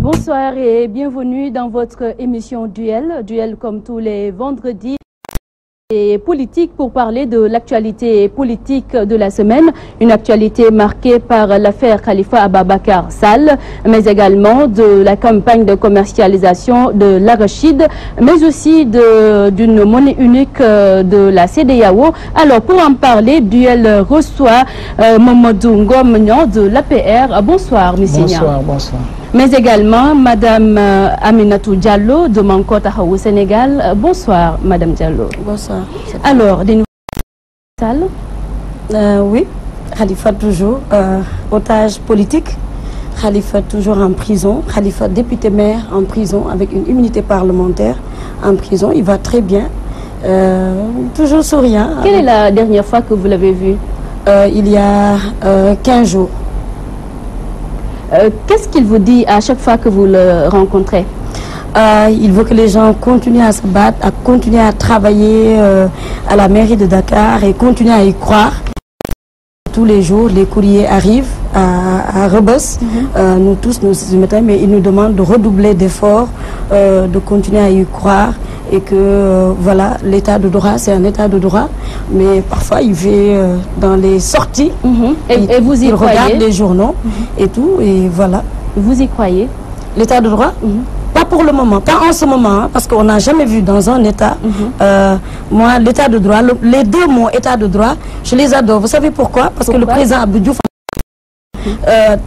Bonsoir et bienvenue dans votre émission Duel. Duel comme tous les vendredis. Et politique pour parler de l'actualité politique de la semaine, une actualité marquée par l'affaire Khalifa Ababacar Sall, mais également de la campagne de commercialisation de l'arachide, mais aussi d'une monnaie unique de la CEDEAO. Alors pour en parler, Duel reçoit Mamadou Ngom Niang de l'APR. Bonsoir, M. Niang. Bonsoir, bonsoir. Mais également Madame Aminatou Diallo de Manko Tahaou Sénégal. Bonsoir Madame Diallo. Bonsoir. Alors, des nouvelles salles? Oui, Khalifa toujours otage politique, Khalifa toujours en prison, Khalifa député maire en prison avec une immunité parlementaire en prison. Il va très bien, toujours souriant. Quelle est la dernière fois que vous l'avez vu? Il y a 15 jours. Qu'est-ce qu'il vous dit à chaque fois que vous le rencontrez? Il veut que les gens continuent à se battre, à continuer à travailler à la mairie de Dakar et continuer à y croire. Tous les jours, les courriers arrivent à Rebus. Nous tous, nous y mettons, mais il nous demande de redoubler d'efforts, de continuer à y croire et que voilà, l'état de droit, c'est un état de droit. Mais parfois, il fait dans les sorties, et vous y il croyez? regarde les journaux et tout, et voilà. Vous y croyez? L'état de droit? Pas pour le moment, pas en ce moment, hein, parce qu'on n'a jamais vu dans un état, moi, l'état de droit, les deux mots état de droit, je les adore. Vous savez pourquoi? Parce que le président Abdou Diouf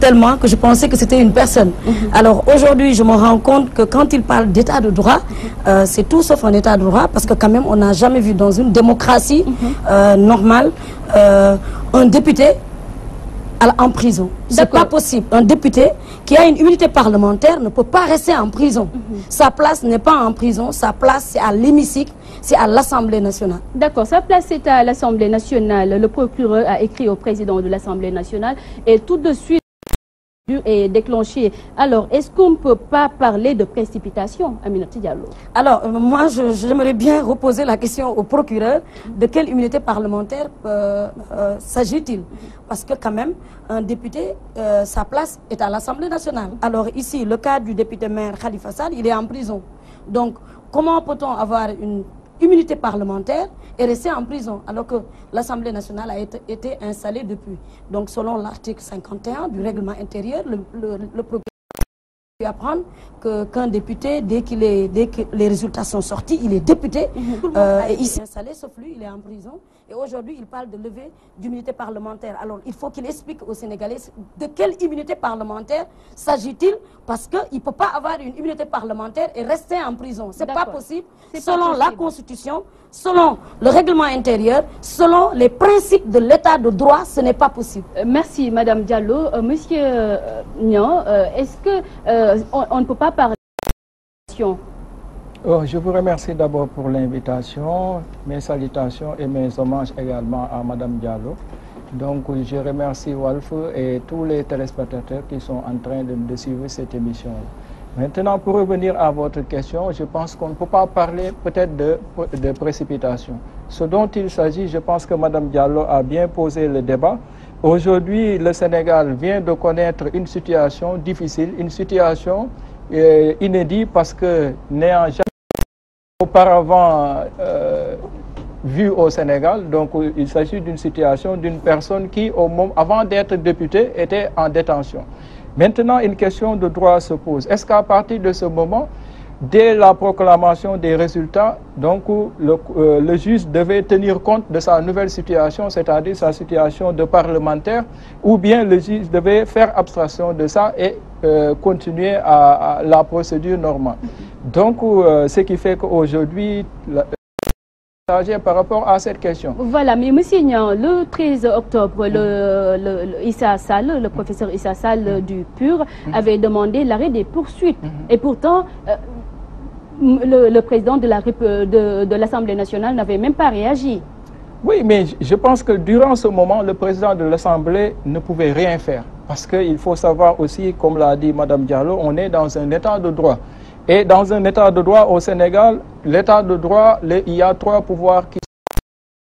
tellement que je pensais que c'était une personne. Alors aujourd'hui, je me rends compte que quand il parle d'état de droit, c'est tout sauf un état de droit, parce que quand même, on n'a jamais vu dans une démocratie normale un député en prison. C'est pas possible. Un député qui a une immunité parlementaire ne peut pas rester en prison. Sa place n'est pas en prison, sa place c'est à l'hémicycle, c'est à l'Assemblée nationale. D'accord, sa place c'est à l'Assemblée nationale. Le procureur a écrit au président de l'Assemblée nationale et tout de suite est déclenché. Alors, est-ce qu'on ne peut pas parler de précipitation, Aminatou Diallo? Alors, moi, j'aimerais bien reposer la question au procureur. De quelle immunité parlementaire s'agit-il? Parce que quand même, un député, sa place est à l'Assemblée nationale. Alors ici, le cas du député maire Khalifa Sall, il est en prison. Donc, comment peut-on avoir une immunité parlementaire et rester en prison alors que l'Assemblée nationale a été installée depuis? Donc selon l'article 51 du règlement intérieur, le procureur peut apprendre qu'un député, dès que les résultats sont sortis, il est député et ici installé, sauf lui, il est en prison. Et aujourd'hui, il parle de levée d'immunité parlementaire. Alors, il faut qu'il explique aux Sénégalais de quelle immunité parlementaire s'agit-il, parce qu'il ne peut pas avoir une immunité parlementaire et rester en prison. Ce n'est pas possible. Selon la Constitution, selon le règlement intérieur, selon les principes de l'état de droit, ce n'est pas possible. Merci, Madame Diallo. Monsieur Niang, est-ce qu'on ne peut pas parler de... Je vous remercie d'abord pour l'invitation, mes salutations et mes hommages également à Madame Diallo. Donc je remercie Walf et tous les téléspectateurs qui sont en train de suivre cette émission. Maintenant, pour revenir à votre question, je pense qu'on ne peut pas parler peut-être de précipitation. Ce dont il s'agit, je pense que Madame Diallo a bien posé le débat. Aujourd'hui, le Sénégal vient de connaître une situation difficile, une situation inédite, parce que n'ayant jamais auparavant vu au Sénégal, donc il s'agit d'une situation d'une personne qui, avant d'être députée, était en détention. Maintenant, une question de droit se pose. Est-ce qu'à partir de ce moment, dès la proclamation des résultats, donc le juge devait tenir compte de sa nouvelle situation, c'est-à-dire sa situation de parlementaire, ou bien le juge devait faire abstraction de ça et continuer à la procédure normale? Donc, ce qui fait qu'aujourd'hui, par rapport à cette question. Voilà, mais monsieur Niang, le 13 octobre, Issa Sall, le professeur Issa Sall du PUR, avait demandé l'arrêt des poursuites. Et pourtant, le président de l'Assemblée nationale n'avait même pas réagi. Oui, mais je pense que durant ce moment, le président de l'Assemblée ne pouvait rien faire. Parce qu'il faut savoir aussi, comme l'a dit Mme Diallo, on est dans un état de droit. Et dans un état de droit au Sénégal, l'état de droit, il y a trois pouvoirs qui sont,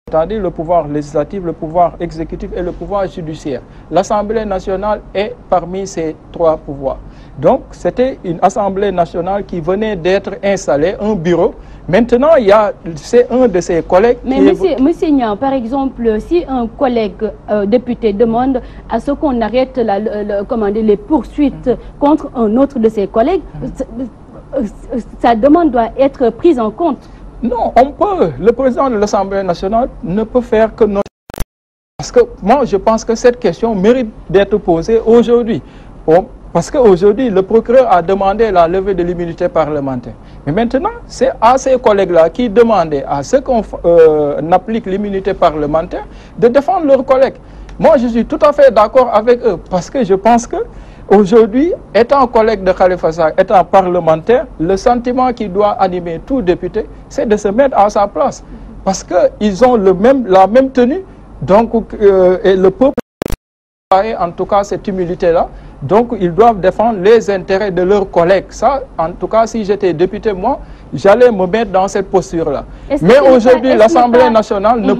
c'est-à-dire le pouvoir législatif, le pouvoir exécutif et le pouvoir judiciaire. L'Assemblée nationale est parmi ces trois pouvoirs. Donc, c'était une Assemblée nationale qui venait d'être installée, un bureau. Maintenant, c'est un de ses collègues... Mais monsieur Niang, par exemple, si un collègue député demande à ce qu'on arrête les poursuites contre un autre de ses collègues, sa demande doit être prise en compte. Non, le président de l'Assemblée nationale ne peut faire que notre... Parce que moi, je pense que cette question mérite d'être posée aujourd'hui. Parce qu'aujourd'hui, le procureur a demandé la levée de l'immunité parlementaire. Mais maintenant, c'est à ces collègues-là qui demandaient à ce qu'on applique l'immunité parlementaire de défendre leurs collègues. Moi, je suis tout à fait d'accord avec eux parce que je pense que aujourd'hui, étant collègue de Khalifa Sall, étant parlementaire, le sentiment qui doit animer tout député, c'est de se mettre à sa place. Parce qu'ils ont la même tenue, donc, et le peuple a en tout cas cette humilité-là. Donc, ils doivent défendre les intérêts de leurs collègues. Ça, en tout cas, si j'étais député, moi, j'allais me mettre dans cette posture-là. Mais aujourd'hui, l'Assemblée nationale ne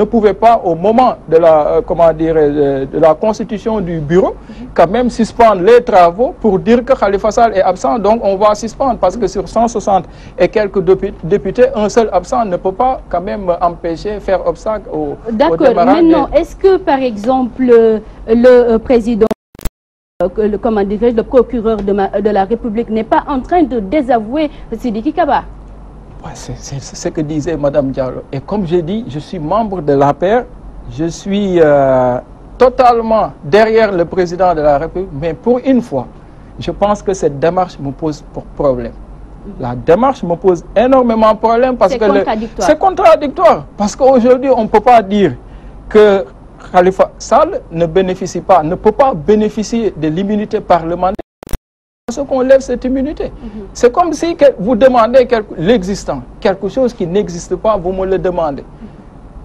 pouvait pas, au moment de la constitution du bureau, quand même suspendre les travaux pour dire que Khalifa Sall est absent. Donc, on va suspendre parce que sur 160 et quelques députés, un seul absent ne peut pas quand même empêcher, faire obstacle au démarrage. D'accord. Maintenant, est-ce que, par exemple, le président, le procureur de la République n'est pas en train de désavouer Sidiki Kaba? Ouais, c'est ce que disait Mme Diallo. Et comme je dis, je suis membre de l'APR, je suis totalement derrière le président de la République, mais pour une fois, je pense que cette démarche me pose problème. La démarche me pose énormément de problème parce que c'est contradictoire. Parce qu'aujourd'hui, on ne peut pas dire que Khalifa Sall ne peut pas bénéficier de l'immunité parlementaire parce qu'on lève cette immunité. C'est comme si vous demandez l'existant, quelque chose qui n'existe pas, vous me le demandez.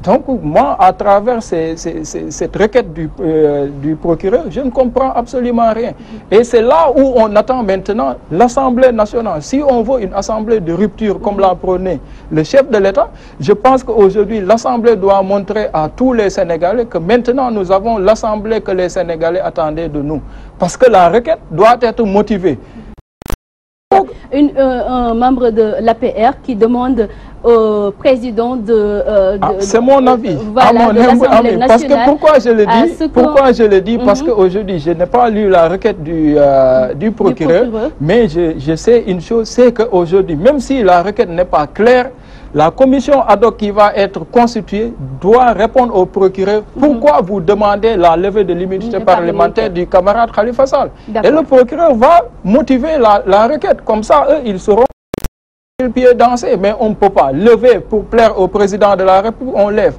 Donc moi, à travers cette requête du procureur, je ne comprends absolument rien. Et c'est là où on attend maintenant l'Assemblée nationale. Si on veut une assemblée de rupture, comme l'a prôné le chef de l'État, je pense qu'aujourd'hui, l'Assemblée doit montrer à tous les Sénégalais que maintenant, nous avons l'Assemblée que les Sénégalais attendaient de nous. Parce que la requête doit être motivée. Un membre de l'APR qui demande au président c'est mon avis. Voilà, de l'Assemblée nationale. Parce que pourquoi je le dis parce qu'aujourd'hui, je n'ai pas lu la requête du procureur, mais je sais une chose, c'est qu'aujourd'hui, même si la requête n'est pas claire, la commission ad hoc qui va être constituée doit répondre au procureur pourquoi vous demandez la levée de l'immunité parlementaire du camarade Khalifa Sall. Et le procureur va motiver la requête. Comme ça, eux, ils seront le pied dansé. Mais on ne peut pas lever pour plaire au président de la République, on lève.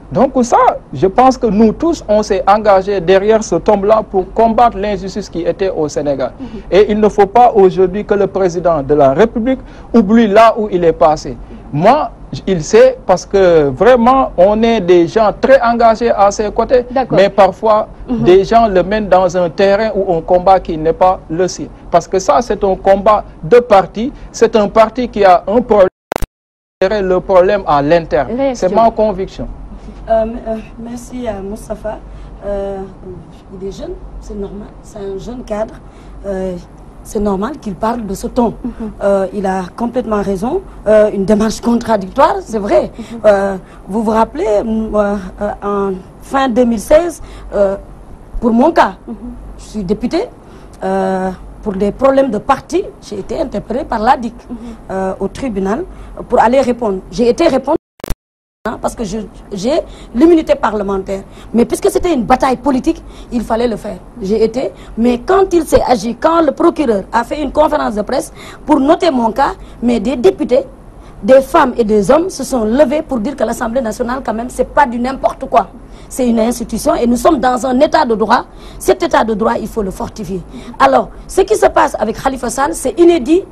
Donc ça, je pense que nous tous, on s'est engagés derrière ce tombe-là pour combattre l'injustice qui était au Sénégal. Et il ne faut pas aujourd'hui que le président de la République oublie là où il est passé. Moi, il sait parce que vraiment, on est des gens très engagés à ses côtés, mais parfois, des gens le mènent dans un terrain ou un combat qui n'est pas le sien. Parce que ça, c'est un combat de parti, c'est un parti qui a un problème, le problème à l'interne. C'est ma conviction. Merci à Moustapha. Il est jeune, c'est normal, c'est un jeune cadre. C'est normal qu'il parle de ce ton. Il a complètement raison. Une démarche contradictoire, c'est vrai. Vous vous rappelez, en fin 2016, pour mon cas, je suis député. Pour des problèmes de parti, j'ai été interpellé par l'ADIC au tribunal pour aller répondre. J'ai été répondre parce que j'ai l'immunité parlementaire. Mais puisque c'était une bataille politique, il fallait le faire. J'ai été, mais quand il s'est agi, quand le procureur a fait une conférence de presse pour noter mon cas, mais des députés, des femmes et des hommes se sont levés pour dire que l'Assemblée nationale, quand même, c'est pas du n'importe quoi. C'est une institution et nous sommes dans un état de droit. Cet état de droit, il faut le fortifier. Alors, ce qui se passe avec Khalifa Sall, c'est inédit,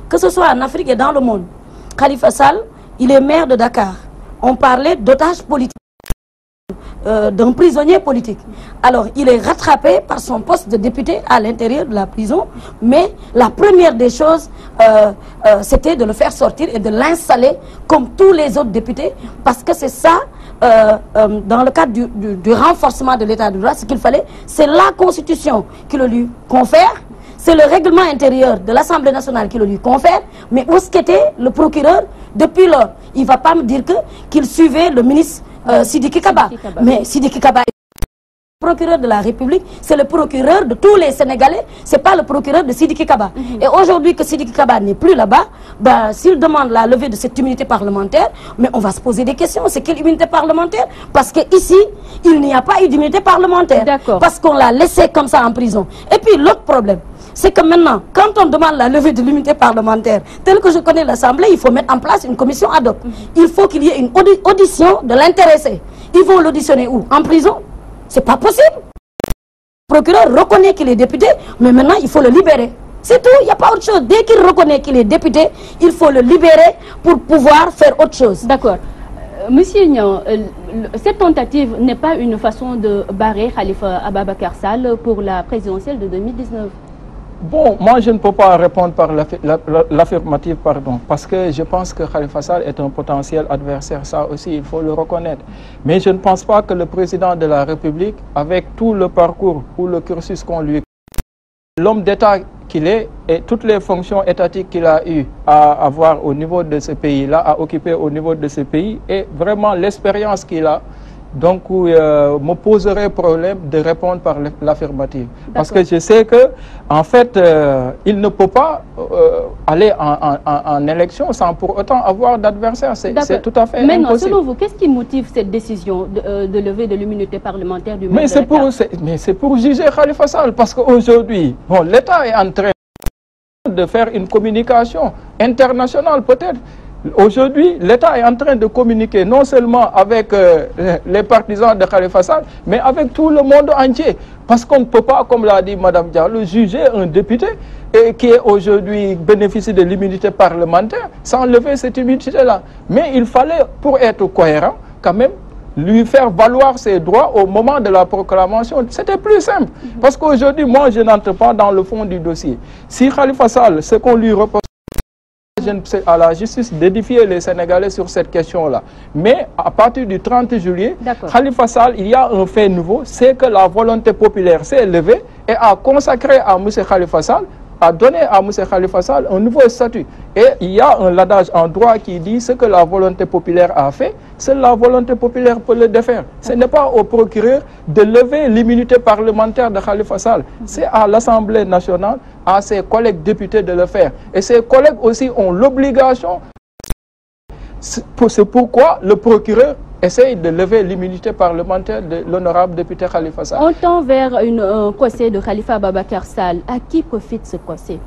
que ce soit en Afrique et dans le monde. Khalifa Sall, il est maire de Dakar. On parlait d'otage politique, d'un prisonnier politique. Alors, il est rattrapé par son poste de député à l'intérieur de la prison, mais la première des choses, c'était de le faire sortir et de l'installer comme tous les autres députés, parce que c'est ça, dans le cadre du renforcement de l'état de droit, ce qu'il fallait, c'est la Constitution qui le lui confère, C'est le règlement intérieur de l'Assemblée nationale qui le lui confère. Mais où est-ce qu'était le procureur depuis lors? Il ne va pas me dire qu'il suivait le ministre Sidiki Kaba. Mais Sidiki Kaba est le procureur de la République, c'est le procureur de tous les Sénégalais, ce n'est pas le procureur de Sidiki Kaba. Et aujourd'hui que Sidiki Kaba n'est plus là-bas, ben, s'il demande la levée de cette immunité parlementaire, mais on va se poser des questions. C'est quelle immunité parlementaire? Parce qu'ici, il n'y a pas eu d'immunité parlementaire. Parce qu'on l'a laissé comme ça en prison. Et puis l'autre problème, c'est que maintenant, quand on demande la levée de l'immunité parlementaire, tel que je connais l'Assemblée, il faut mettre en place une commission ad hoc. Il faut qu'il y ait une audition de l'intéressé. Ils vont l'auditionner où? En prison? C'est pas possible. Le procureur reconnaît qu'il est député, mais maintenant il faut le libérer. C'est tout, il n'y a pas autre chose. Dès qu'il reconnaît qu'il est député, il faut le libérer pour pouvoir faire autre chose. D'accord. Monsieur Niang, cette tentative n'est pas une façon de barrer Khalifa Ababacar Sall pour la présidentielle de 2019? Bon, moi je ne peux pas répondre par l'affirmative, pardon, parce que je pense que Khalifa Sall est un potentiel adversaire, ça aussi il faut le reconnaître. Mais je ne pense pas que le président de la République, avec tout le parcours ou le cursus qu'on lui l'homme d'État qu'il est et toutes les fonctions étatiques qu'il a eu à avoir au niveau de ce pays-là, à occuper au niveau de ce pays, et vraiment l'expérience qu'il a, donc me poserait problème de répondre par l'affirmative. Parce que je sais que, en fait, il ne peut pas aller en élection sans pour autant avoir d'adversaire. C'est tout à fait Maintenant, impossible. selon vous, qu'est-ce qui motive cette décision de lever de l'immunité parlementaire du Mais c'est pour juger Khalifa Sall, parce qu'aujourd'hui, bon, l'État est en train de faire une communication internationale peut-être. Aujourd'hui, l'État est en train de communiquer non seulement avec les partisans de Khalifa Sall, mais avec tout le monde entier. Parce qu'on ne peut pas, comme l'a dit Mme Diallo, juger un député qui est aujourd'hui bénéficie de l'immunité parlementaire sans lever cette immunité-là. Mais il fallait, pour être cohérent, quand même, lui faire valoir ses droits au moment de la proclamation. C'était plus simple. Parce qu'aujourd'hui, moi, je n'entre pas dans le fond du dossier. Si Khalifa Sall, ce qu'on lui reproche à la justice d'édifier les Sénégalais sur cette question-là. Mais à partir du 30 juillet, Khalifa Sall, il y a un fait nouveau, c'est que la volonté populaire s'est levée et a consacré à M. Khalifa Sall, a donné à M. Khalifa Sall un nouveau statut. Et il y a un adage en droit qui dit ce que la volonté populaire a fait, seule la volonté populaire peut le défaire. Ce n'est pas au procureur de lever l'immunité parlementaire de Khalifa Sall. C'est à l'Assemblée nationale, à ses collègues députés de le faire. Et ses collègues aussi ont l'obligation. C'est pourquoi le procureur essaye de lever l'immunité parlementaire de l'honorable député Khalifa Sall. On tend vers un procès de Khalifa Ababacar Sall. À qui profite ce procès?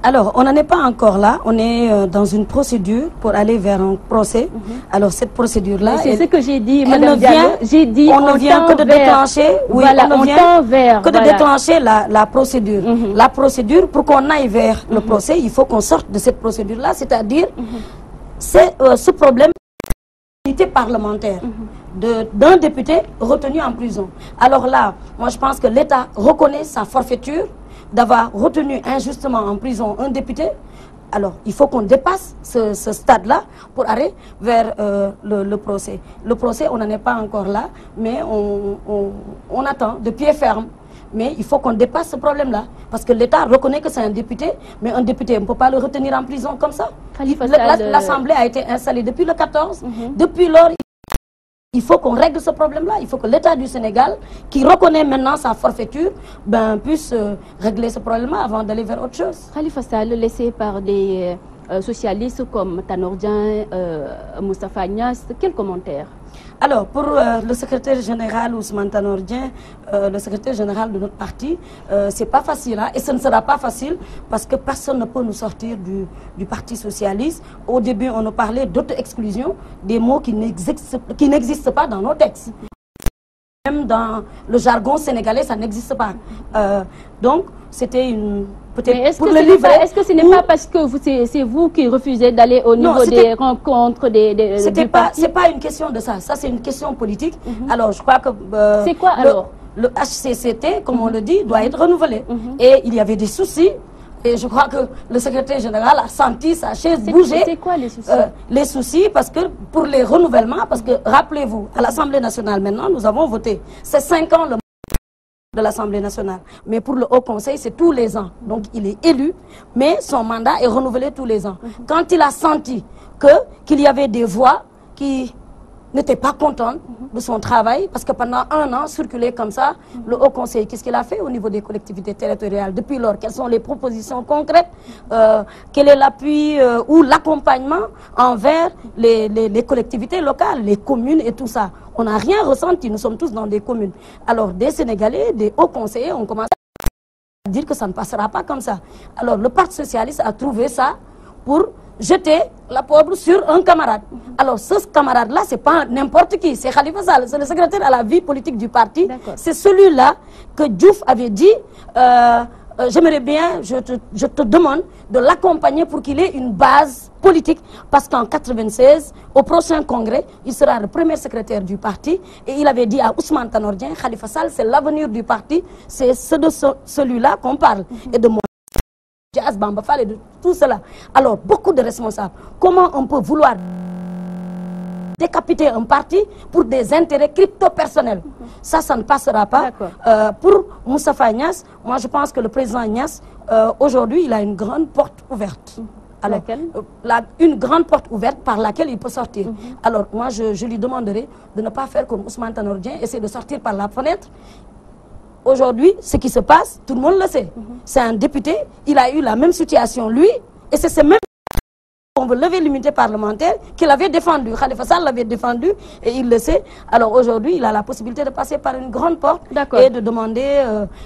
Alors, on n'en est pas encore là. On est dans une procédure pour aller vers un procès. Alors, cette procédure-là... C'est ce que j'ai dit, Mme Diallo. J'ai dit on ne vient que de déclencher... Oui, voilà, on ne vient que de déclencher la procédure. La procédure, pour qu'on aille vers le procès, il faut qu'on sorte de cette procédure-là. C'est-à-dire, c'est ce problème parlementaire d'un député retenu en prison. Alors là, moi je pense que l'État reconnaît sa forfaiture d'avoir retenu injustement en prison un député. Alors il faut qu'on dépasse ce stade-là pour aller vers le procès. Le procès, on n'en est pas encore là, mais on attend de pied ferme. Mais il faut qu'on dépasse ce problème-là. Parce que l'État reconnaît que c'est un député, mais un député, on ne peut pas le retenir en prison comme ça. L'Assemblée a été installée depuis le 14. Depuis lors, il faut qu'on règle ce problème-là. Il faut que l'État du Sénégal, qui reconnaît maintenant sa forfaiture, puisse régler ce problème-là avant d'aller vers autre chose. Khalifa Sall, laissé par des socialistes comme Tanor Dieng, Moustapha Niasse, quel commentaire? Alors, pour le secrétaire général Ousmane Tanor Dieng, le secrétaire général de notre parti, c'est pas facile, hein, et ce ne sera pas facile parce que personne ne peut nous sortir du Parti socialiste. Au début, on nous parlait d'auto-exclusion, des mots qui n'existent pas dans nos textes. Même dans le jargon sénégalais, ça n'existe pas. Donc, c'était une... Est-ce que ce n'est pas parce que c'est vous qui refusez d'aller au niveau des rencontres du parti? C'est pas une question de ça. Ça, c'est une question politique. Alors, je crois que... c'est quoi alors? Le HCCT, comme on le dit, doit être renouvelé. Et il y avait des soucis. Et je crois que le secrétaire général a senti sa chaise bouger. C'est quoi les soucis? Les soucis, parce que pour les renouvellements, parce que rappelez-vous, à l'Assemblée nationale maintenant, nous avons voté. C'est 5 ans le de l'Assemblée nationale. Mais pour le Haut Conseil, c'est tous les ans. Donc, il est élu, mais son mandat est renouvelé tous les ans. Quand il a senti qu'il y avait des voix qui n'étaient pas contentes de son travail, parce que pendant un an, circuler comme ça, le Haut Conseil, qu'est-ce qu'il a fait au niveau des collectivités territoriales? Depuis lors, quelles sont les propositions concrètes? Quel est l'appui ou l'accompagnement envers les collectivités locales, les communes et tout ça? On n'a rien ressenti, nous sommes tous dans des communes. Alors, des Sénégalais, des hauts conseillers ont commencé à dire que ça ne passera pas comme ça. Alors, le Parti socialiste a trouvé ça pour jeter la pauvre sur un camarade. Alors, ce camarade-là, c'est pas n'importe qui, c'est Khalifa Sall, c'est le secrétaire à la vie politique du parti. C'est celui-là que Diouf avait dit, j'aimerais bien, je te demande de l'accompagner pour qu'il ait une base politique, parce qu'en 96, au prochain congrès, il sera le premier secrétaire du parti, et il avait dit à Ousmane Tanor Dieng, Khalifa Sall, c'est l'avenir du parti, c'est de celui-là qu'on parle, et de moi. Bamba Fall et de tout cela. Alors, beaucoup de responsables. Comment on peut vouloir décapiter un parti pour des intérêts crypto-personnels? Ça ne passera pas. Pour Moustapha Niasse, moi je pense que le président Niasse, aujourd'hui, il a une grande porte ouverte. Alors, une grande porte ouverte par laquelle il peut sortir. Alors, moi, je lui demanderai de ne pas faire comme Ousmane Tanor Dieng, essayer de sortir par la fenêtre. Aujourd'hui, ce qui se passe, tout le monde le sait. C'est un député, il a eu la même situation, lui, et c'est ce même on veut lever l'immunité parlementaire qu'il avait défendu. Khalifa Sall l'avait défendu, et il le sait. Alors aujourd'hui, il a la possibilité de passer par une grande porte et de demander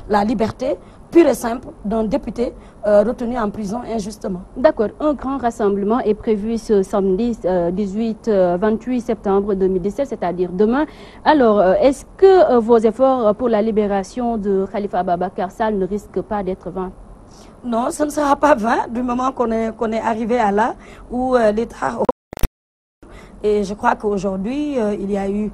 la liberté pure et simple d'un député retenu en prison injustement. D'accord. Un grand rassemblement est prévu ce samedi 28 septembre 2017, c'est-à-dire demain. Alors, est-ce que vos efforts pour la libération de Khalifa Ababacar Sall ne risquent pas d'être vains? Non, ce ne sera pas vain du moment qu'on est arrivé à là où l'État... Et je crois qu'aujourd'hui, il y a eu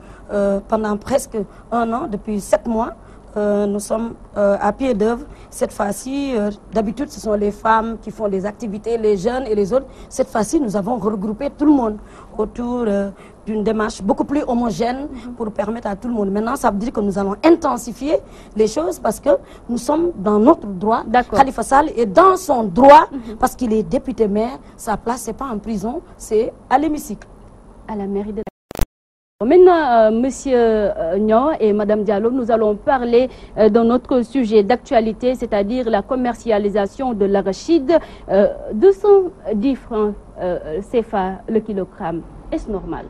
pendant presque un an, depuis 7 mois, nous sommes à pied d'œuvre. Cette fois-ci, d'habitude, ce sont les femmes qui font des activités, les jeunes et les autres. Cette fois-ci, nous avons regroupé tout le monde autour d'une démarche beaucoup plus homogène pour permettre à tout le monde. Maintenant, ça veut dire que nous allons intensifier les choses parce que nous sommes dans notre droit. Khalifa Sall est dans son droit parce qu'il est député maire. Sa place, ce n'est pas en prison, c'est à l'hémicycle. À la mairie de Maintenant, Monsieur Niang et Madame Diallo, nous allons parler de notre sujet d'actualité, c'est-à-dire la commercialisation de l'arachide. 210 francs CFA le kilogramme. Est-ce normal?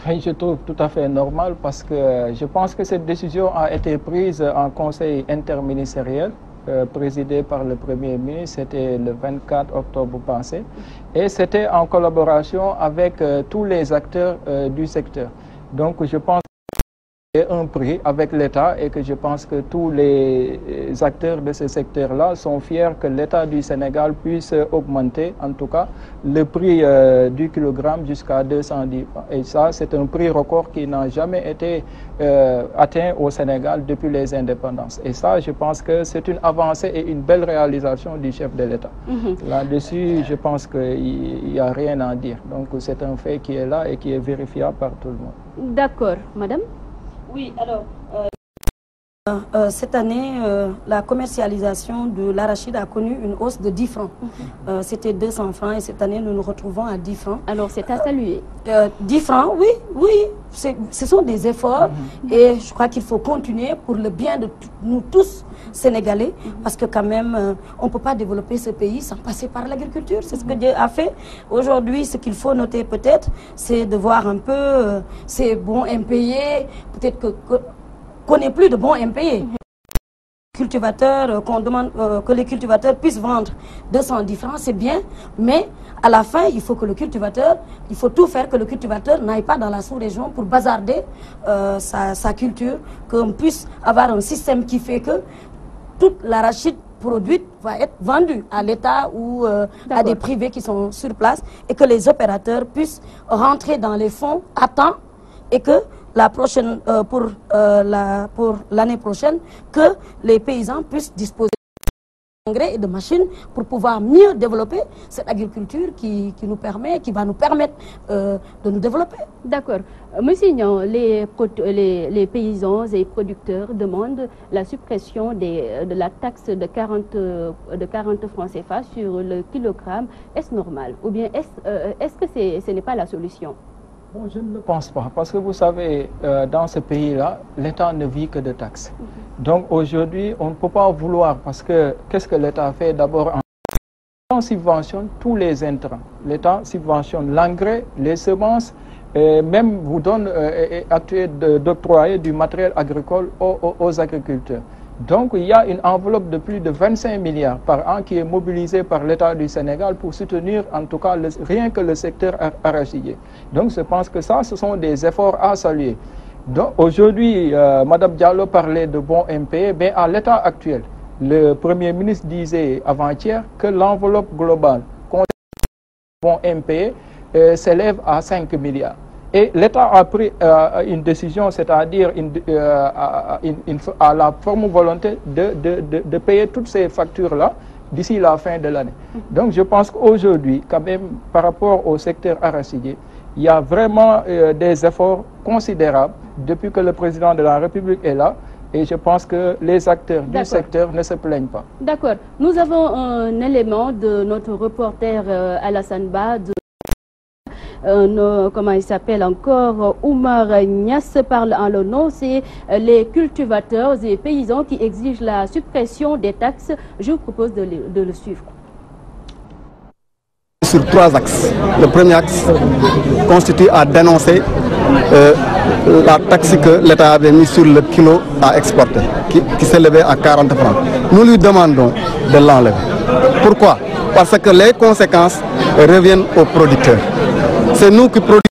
Je trouve tout à fait normal parce que je pense que cette décision a été prise en conseil interministériel. Présidé par le Premier ministre, c'était le 24 octobre passé, et c'était en collaboration avec tous les acteurs du secteur. Donc je pense qu'il y a un prix avec l'État et que je pense que tous les acteurs de ce secteur-là sont fiers que l'État du Sénégal puisse augmenter, en tout cas, le prix du kilogramme jusqu'à 210 francs. Et ça, c'est un prix record qui n'a jamais été atteint au Sénégal depuis les indépendances. Et ça, je pense que c'est une avancée et une belle réalisation du chef de l'État. Là-dessus, je pense qu'il n'y a rien à dire. Donc, c'est un fait qui est là et qui est vérifiable par tout le monde. D'accord. Madame? Oui, alors, cette année, la commercialisation de l'arachide a connu une hausse de 10 francs. C'était 200 francs et cette année, nous nous retrouvons à 10 francs. Alors, c'est à saluer. 10 francs, oui, oui. Ce sont des efforts et je crois qu'il faut continuer pour le bien de nous tous, Sénégalais, parce que quand même, on ne peut pas développer ce pays sans passer par l'agriculture. C'est ce que Dieu a fait. Aujourd'hui, ce qu'il faut noter peut-être, c'est de voir un peu ces bons impayés, peut-être qu'on n'ait plus de bons impayés. Cultivateurs, qu'on demande que les cultivateurs puissent vendre 210 francs, c'est bien, mais à la fin, il faut que le cultivateur, il faut tout faire que le cultivateur n'aille pas dans la sous-région pour bazarder sa culture, qu'on puisse avoir un système qui fait que toute l'arachide produite va être vendue à l'État ou à des privés qui sont sur place et que les opérateurs puissent rentrer dans les fonds à temps et que la prochaine, pour l'année prochaine, que les paysans puissent disposer d'engrais et de machines pour pouvoir mieux développer cette agriculture qui va nous permettre de nous développer. D'accord. Monsieur Niang, les paysans et producteurs demandent la suppression de la taxe de 40 francs CFA sur le kilogramme. Est-ce normal? Ou bien est-ce que ce n'est pas la solution? Bon, je ne le pense pas, parce que vous savez, dans ce pays-là, l'État ne vit que de taxes. Donc aujourd'hui, on ne peut pas vouloir, parce que qu'est-ce que l'État fait? D'abord, on subventionne tous les intrants. L'État subventionne l'engrais, les semences, même vous donne d'octroyer du matériel agricole aux agriculteurs. Donc il y a une enveloppe de plus de 25 milliards par an qui est mobilisée par l'État du Sénégal pour soutenir en tout cas rien que le secteur arachidier. Donc je pense que ça, ce sont des efforts à saluer. Donc aujourd'hui, Mme Diallo parlait de bons impayés, mais à l'état actuel, le Premier ministre disait avant-hier que l'enveloppe globale bons impayés s'élève à 5 milliards. Et l'État a pris une décision, c'est-à-dire à la ferme volonté de payer toutes ces factures-là d'ici la fin de l'année. Donc je pense qu'aujourd'hui, quand même, par rapport au secteur arachidier, il y a vraiment des efforts considérables depuis que le président de la République est là. Et je pense que les acteurs du secteur ne se plaignent pas. D'accord. Nous avons un élément de notre reporter Alassane Ba, comment il s'appelle encore, Oumar Niass parle en le nom, c'est les cultivateurs et paysans qui exigent la suppression des taxes. Je vous propose de le suivre. Sur 3 axes. Le premier axe constitue à dénoncer la taxe que l'État avait mise sur le kilo à exporter, qui s'élevait à 40 francs. Nous lui demandons de l'enlever. Pourquoi? Parce que les conséquences reviennent aux producteurs. C'est nous qui produisons.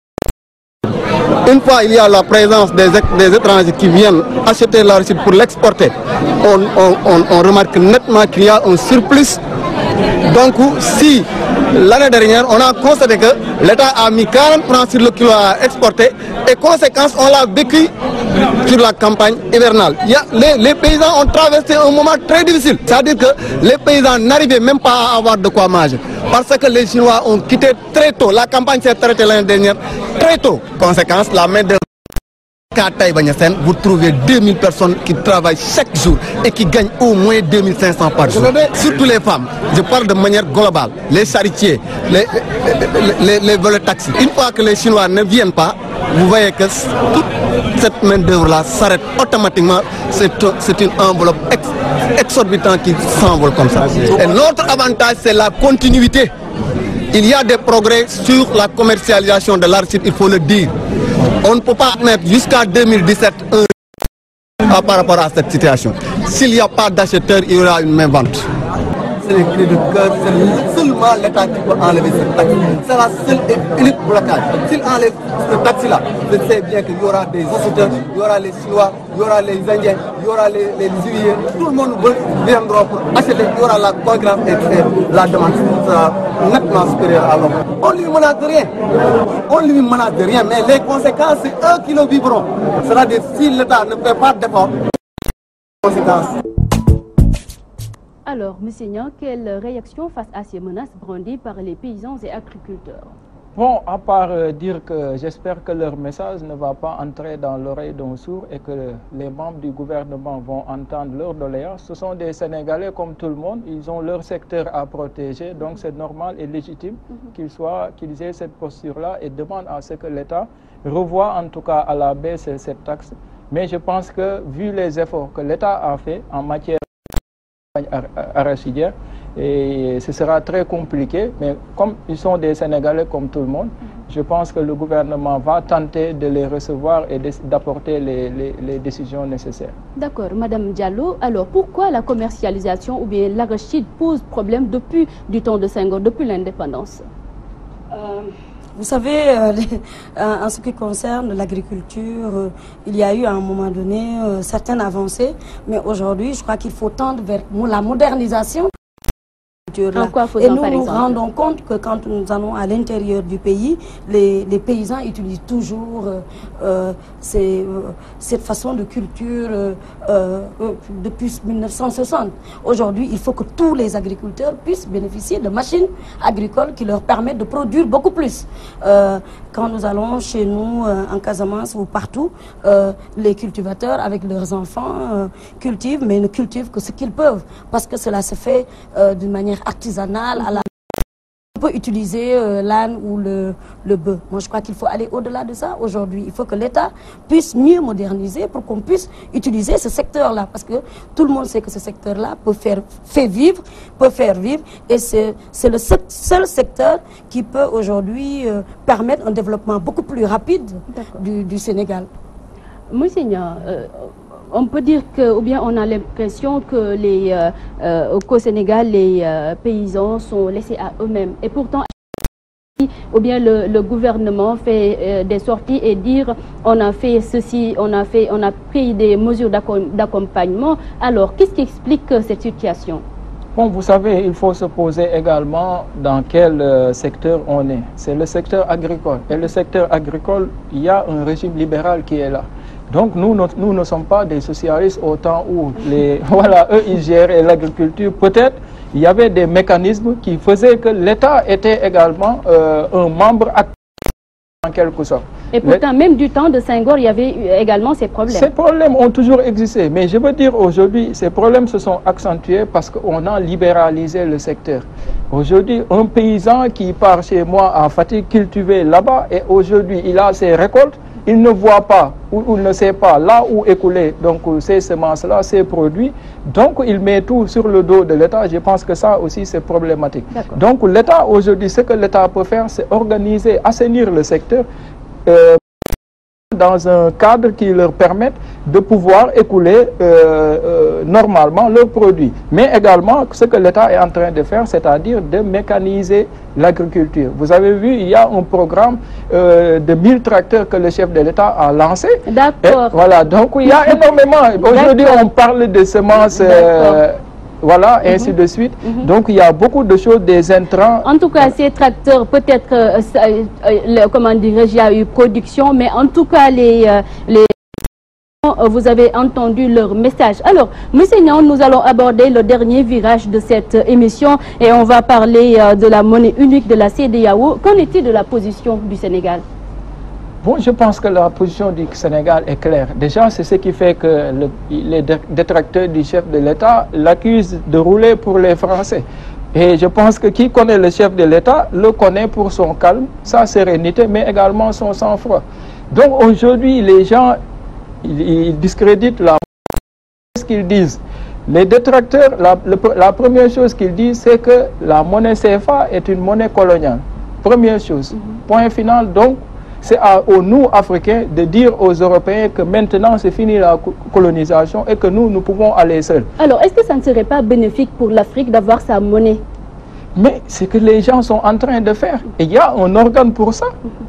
Une fois il y a la présence des étrangers qui viennent acheter l'arachide pour l'exporter, on remarque nettement qu'il y a un surplus. Donc si l'année dernière on a constaté que l'État a mis 40 francs sur le kilo à exporter, et conséquence on l'a vécu sur la campagne hivernale. Les paysans ont traversé un moment très difficile. C'est-à-dire que les paysans n'arrivaient même pas à avoir de quoi manger. Parce que les Chinois ont quitté très tôt. La campagne s'est arrêtée l'année dernière très tôt. Conséquence, la main de vous trouvez 2000 personnes qui travaillent chaque jour et qui gagnent au moins 2500 par jour. Surtout les femmes. Je parle de manière globale. Les charretiers, les voleurs taxis. Une fois que les Chinois ne viennent pas, vous voyez que toute cette main d'œuvre-là s'arrête automatiquement. C'est une enveloppe exorbitante qui s'envole comme ça. Et notre avantage, c'est la continuité. Il y a des progrès sur la commercialisation de l'arachide, il faut le dire. On ne peut pas mettre jusqu'à 2017 par rapport à cette situation. S'il n'y a pas d'acheteur, il y aura une main vente. C'est les cris de cœur, c'est seulement l'État qui peut enlever cette taxe. C'est la seule et unique blocage. S'il enlève cette taxe-là, je sais bien qu'il y aura des acheteurs, il y aura les Chinois, il y aura les Indiens, il y aura les Huiliers. Tout le monde viendra pour acheter, il y aura la concurrence et la demande sera nettement supérieure à l'homme. On ne lui menace de rien. On ne lui menace de rien, mais les conséquences, c'est eux qui le vivront. C'est-à-dire si l'État ne fait pas d'efforts, les conséquences. Alors, M. Niang, quelle réaction face à ces menaces brandies par les paysans et agriculteurs? Bon, à part dire que j'espère que leur message ne va pas entrer dans l'oreille d'un sourd et que les membres du gouvernement vont entendre leurs doléances. Ce sont des Sénégalais comme tout le monde, ils ont leur secteur à protéger, donc c'est normal et légitime qu'ils aient cette posture-là et demandent à ce que l'État revoie en tout cas à la baisse cette taxe. Mais je pense que vu les efforts que l'État a fait en matière arachidière, et ce sera très compliqué, mais comme ils sont des Sénégalais comme tout le monde, je pense que le gouvernement va tenter de les recevoir et d'apporter les décisions nécessaires. D'accord, Madame Diallo, alors pourquoi la commercialisation ou bien l'arachide pose problème depuis du temps de Senghor, depuis l'indépendance? Vous savez, en ce qui concerne l'agriculture, il y a eu à un moment donné certaines avancées, mais aujourd'hui, je crois qu'il faut tendre vers la modernisation En quoi faisant, et nous nous rendons compte que quand nous allons à l'intérieur du pays, les paysans utilisent toujours cette façon de culture depuis 1960. Aujourd'hui, il faut que tous les agriculteurs puissent bénéficier de machines agricoles qui leur permettent de produire beaucoup plus. Quand nous allons chez nous en Casamance ou partout, les cultivateurs avec leurs enfants cultivent, mais ne cultivent que ce qu'ils peuvent, parce que cela se fait d'une manière artisanale. On peut utiliser l'âne ou le bœuf. Moi, je crois qu'il faut aller au-delà de ça aujourd'hui. Il faut que l'État puisse mieux moderniser pour qu'on puisse utiliser ce secteur-là, parce que tout le monde sait que ce secteur-là peut faire vivre, et c'est le seul secteur qui peut aujourd'hui permettre un développement beaucoup plus rapide du Sénégal. Monseigneur, on peut dire que, ou bien on a l'impression que qu'au Sénégal, les paysans sont laissés à eux-mêmes. Et pourtant, ou bien le gouvernement fait des sorties et dire on a fait ceci, on a pris des mesures d'accompagnement. Alors, qu'est-ce qui explique cette situation? Bon, vous savez, il faut se poser également dans quel secteur on est. C'est le secteur agricole. Et le secteur agricole, il y a un régime libéral qui est là. Donc nous ne sommes pas des socialistes au temps où voilà, eux ils géraient l'agriculture. Peut-être il y avait des mécanismes qui faisaient que l'État était également un membre actif en quelque sorte. Et pourtant, même du temps de Senghor, il y avait également ces problèmes. Ces problèmes ont toujours existé. Mais je veux dire aujourd'hui, ces problèmes se sont accentués parce qu'on a libéralisé le secteur. Aujourd'hui, un paysan qui part chez moi à Fatick cultiver là-bas et aujourd'hui il a ses récoltes, il ne voit pas ou il ne sait pas là où écouler donc ces semences-là, ces produits. Donc il met tout sur le dos de l'État. Je pense que ça aussi c'est problématique. Donc l'État aujourd'hui, ce que l'État peut faire, c'est organiser, assainir le secteur dans un cadre qui leur permette de pouvoir écouler normalement leurs produits. Mais également, ce que l'État est en train de faire, c'est-à-dire de mécaniser l'agriculture. Vous avez vu, il y a un programme de 1000 tracteurs que le chef de l'État a lancé. D'accord. Voilà, donc il y a énormément. Aujourd'hui, on parle de semences... voilà, ainsi de suite. Donc, il y a beaucoup de choses, des intrants. En tout cas, ces tracteurs, peut-être, comment dirais-je, il y a eu production, mais en tout cas, vous avez entendu leur message. Alors, Monseigneur, nous allons aborder le dernier virage de cette émission et on va parler de la monnaie unique de la CEDEAO. Qu'en est-il de la position du Sénégal? Bon, je pense que la position du Sénégal est claire. Déjà, c'est ce qui fait que les détracteurs du chef de l'État l'accusent de rouler pour les Français. Et je pense que qui connaît le chef de l'État le connaît pour son calme, sa sérénité, mais également son sang-froid. Donc aujourd'hui, les gens, ils discréditent la monnaie. Ce qu'ils disent. Les détracteurs, la première chose qu'ils disent, c'est que la monnaie CFA est une monnaie coloniale. Première chose. Point final, donc, c'est à nous, Africains, de dire aux Européens que maintenant c'est fini la colonisation et que nous pouvons aller seuls. Alors, est-ce que ça ne serait pas bénéfique pour l'Afrique d'avoir sa monnaie? Mais c'est que les gens sont en train de faire. Et il y a un organe pour ça.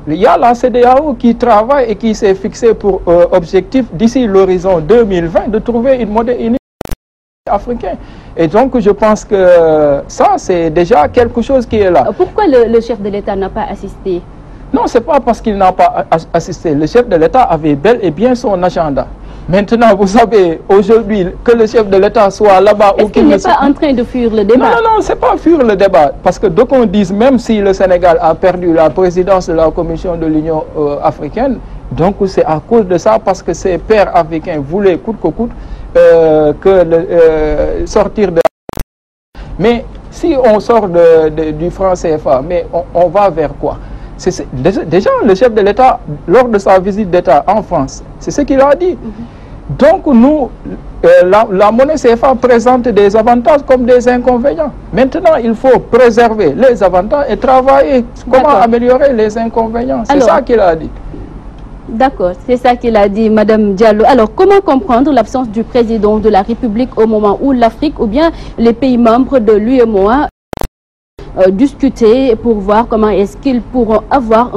Il y a la CEDEAO qui travaille et qui s'est fixé pour objectif d'ici l'horizon 2020 de trouver une monnaie unique africaine. Et donc je pense que ça c'est déjà quelque chose qui est là. Pourquoi le chef de l'État n'a pas assisté? Non, ce n'est pas parce qu'il n'a pas assisté. Le chef de l'État avait bel et bien son agenda. Maintenant, vous savez, aujourd'hui, que le chef de l'État soit là-bas ou qu'il n'est pas en train de fuir le débat? Non, ce n'est pas fuir le débat. Parce que donc on dit, même si le Sénégal a perdu la présidence de la Commission de l'Union africaine, donc c'est à cause de ça, parce que ces pères africains voulaient coûte que coûte sortir de... Mais si on sort du franc CFA, mais on va vers quoi? Déjà, le chef de l'État, lors de sa visite d'État en France, c'est ce qu'il a dit. Donc, nous, la monnaie CFA présente des avantages comme des inconvénients. Maintenant, il faut préserver les avantages et travailler comment améliorer les inconvénients. C'est ça qu'il a dit. D'accord, c'est ça qu'il a dit, Madame Diallo. Alors, comment comprendre l'absence du président de la République au moment où l'Afrique ou bien les pays membres de l'UEMOA discuter pour voir comment est-ce qu'ils pourront avoir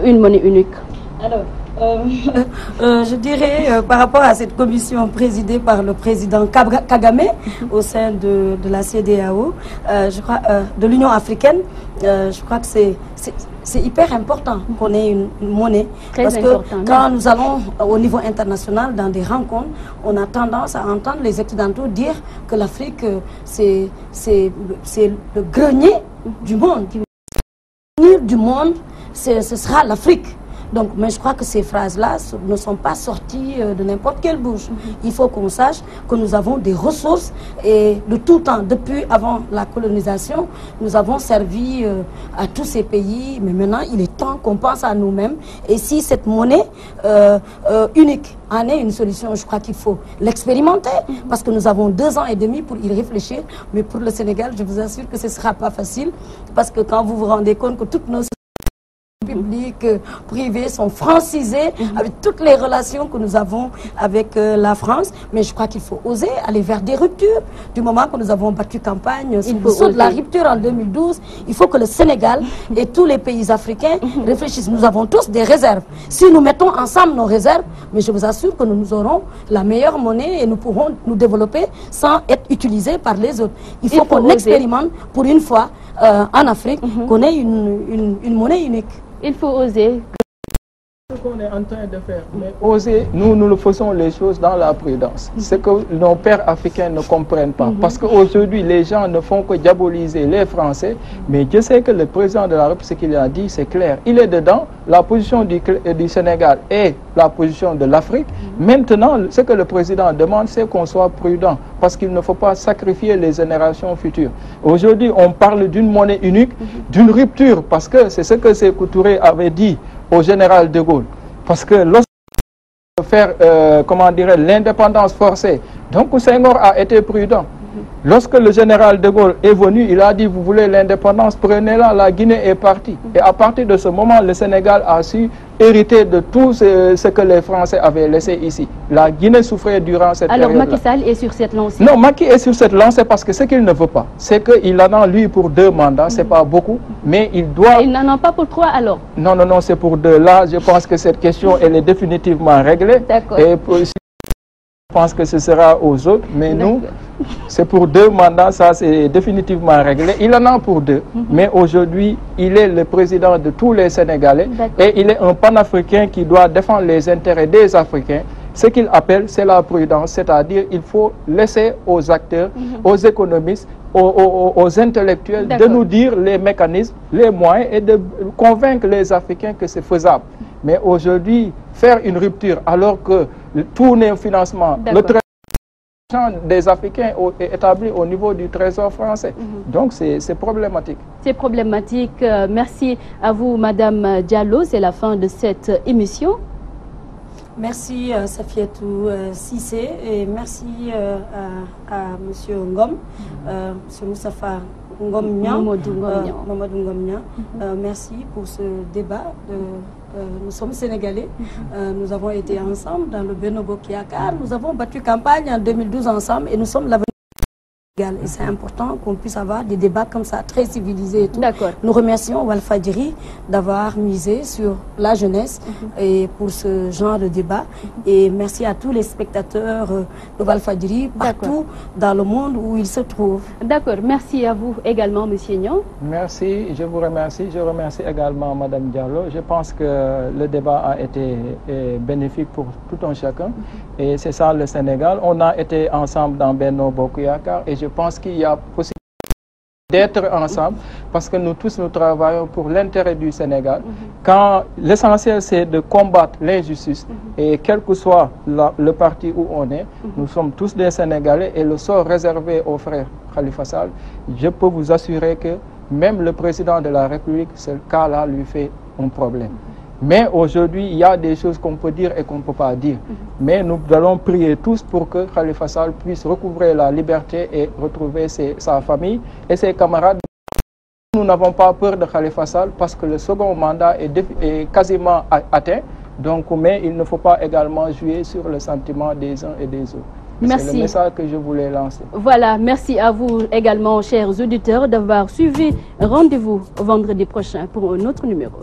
une monnaie unique? Alors, Je dirais, par rapport à cette commission présidée par le président Kagame au sein de la CEDEAO, je crois, de l'Union africaine, je crois que c'est hyper important qu'on ait une monnaie. Parce que quand nous allons au niveau international dans des rencontres, on a tendance à entendre les Occidentaux dire que l'Afrique, c'est le grenier du monde. L'avenir du monde, ce sera l'Afrique. Donc, mais je crois que ces phrases-là ne sont pas sorties de n'importe quelle bouche. Il faut qu'on sache que nous avons des ressources et de tout temps, depuis avant la colonisation, nous avons servi à tous ces pays. Mais maintenant, il est temps qu'on pense à nous-mêmes. Et si cette monnaie unique en est une solution, je crois qu'il faut l'expérimenter. Parce que nous avons 2 ans et demi pour y réfléchir. Mais pour le Sénégal, je vous assure que ce ne sera pas facile. Parce que quand vous vous rendez compte que toutes nos publics, privés sont francisés avec toutes les relations que nous avons avec la France. Mais je crois qu'il faut oser aller vers des ruptures. Du moment que nous avons battu campagne sur la rupture en 2012, il faut que le Sénégal et tous les pays africains réfléchissent. Nous avons tous des réserves. Si nous mettons ensemble nos réserves, mais je vous assure que nous aurons la meilleure monnaie et nous pourrons nous développer sans être utilisés par les autres. Il faut qu'on expérimente pour une fois en Afrique, qu'on ait une monnaie unique. Il faut oser. Ce qu'on est en train de faire, mais oser, nous le faisons les choses dans la prudence. Ce que nos pères africains ne comprennent pas. Parce qu'aujourd'hui, les gens ne font que diaboliser les Français. Mais je sais que le président de la République, ce qu'il a dit, c'est clair. Il est dedans, la position du Sénégal et la position de l'Afrique. Maintenant, ce que le président demande, c'est qu'on soit prudent. Parce qu'il ne faut pas sacrifier les générations futures. Aujourd'hui, on parle d'une monnaie unique, d'une rupture. Parce que c'est ce que Sékou Touré avait dit au général de Gaulle. Parce que lorsqu'il faire, comment dirais, l'indépendance forcée, donc Senghor a été prudent. Lorsque le général de Gaulle est venu, il a dit, vous voulez l'indépendance, prenez-la, la Guinée est partie. Et à partir de ce moment, le Sénégal a su hériter de tout ce que les Français avaient laissé ici. La Guinée souffrait durant cette période. Alors Macky Sall est sur cette lancée? Non, Macky est sur cette lancée parce que ce qu'il ne veut pas, c'est qu'il en a lui pour 2 mandats, c'est pas beaucoup, mais il doit... Il n'en a pas pour 3 alors? Non, non, non, c'est pour 2. Là, je pense que cette question, elle est définitivement réglée. D'accord. Et je pense que ce sera aux autres, mais nous, c'est pour 2 mandats, ça c'est définitivement réglé. Il en a pour 2, mais aujourd'hui, il est le président de tous les Sénégalais et il est un panafricain qui doit défendre les intérêts des Africains. Ce qu'il appelle, c'est la prudence, c'est-à-dire il faut laisser aux acteurs, aux économistes, aux intellectuels de nous dire les mécanismes, les moyens et de convaincre les Africains que c'est faisable. Mais aujourd'hui, faire une rupture alors que tous les financements, le trésor des Africains est établi au niveau du trésor français. Donc c'est problématique. C'est problématique. Merci à vous, Madame Diallo. C'est la fin de cette émission. Merci Safiatou Cissé et merci à M. Ngom, M. Moustapha Mamadou Ngom Niang. Merci pour ce débat. Nous sommes Sénégalais, nous avons été ensemble dans le Benno Bokk Yakaar, nous avons battu campagne en 2012 ensemble et nous sommes l'avenir. Et c'est important qu'on puisse avoir des débats comme ça, très civilisés et tout. Nous remercions Walfadjri d'avoir misé sur la jeunesse et pour ce genre de débat. Et merci à tous les spectateurs de Walfadjri partout dans le monde où ils se trouvent. D'accord. Merci à vous également, Monsieur Niang. Merci, je vous remercie. Je remercie également Madame Diallo. Je pense que le débat a été bénéfique pour tout un chacun. Et c'est ça le Sénégal. On a été ensemble dans Benno Bokk Yakaar et je pense qu'il y a possibilité d'être ensemble parce que nous tous nous travaillons pour l'intérêt du Sénégal. Quand l'essentiel c'est de combattre l'injustice et quel que soit le parti où on est, nous sommes tous des Sénégalais et le sort réservé aux frères Khalifa Sall, je peux vous assurer que même le président de la République, ce cas-là lui fait un problème. Mais aujourd'hui, il y a des choses qu'on peut dire et qu'on ne peut pas dire. Mais nous allons prier tous pour que Khalifa Sall puisse recouvrer la liberté et retrouver sa famille et ses camarades. Nous n'avons pas peur de Khalifa Sall parce que le second mandat est quasiment atteint. Donc, mais il ne faut pas également jouer sur le sentiment des uns et des autres. C'est le message que je voulais lancer. Voilà, merci à vous également, chers auditeurs, d'avoir suivi. Rendez-vous vendredi prochain pour un autre numéro.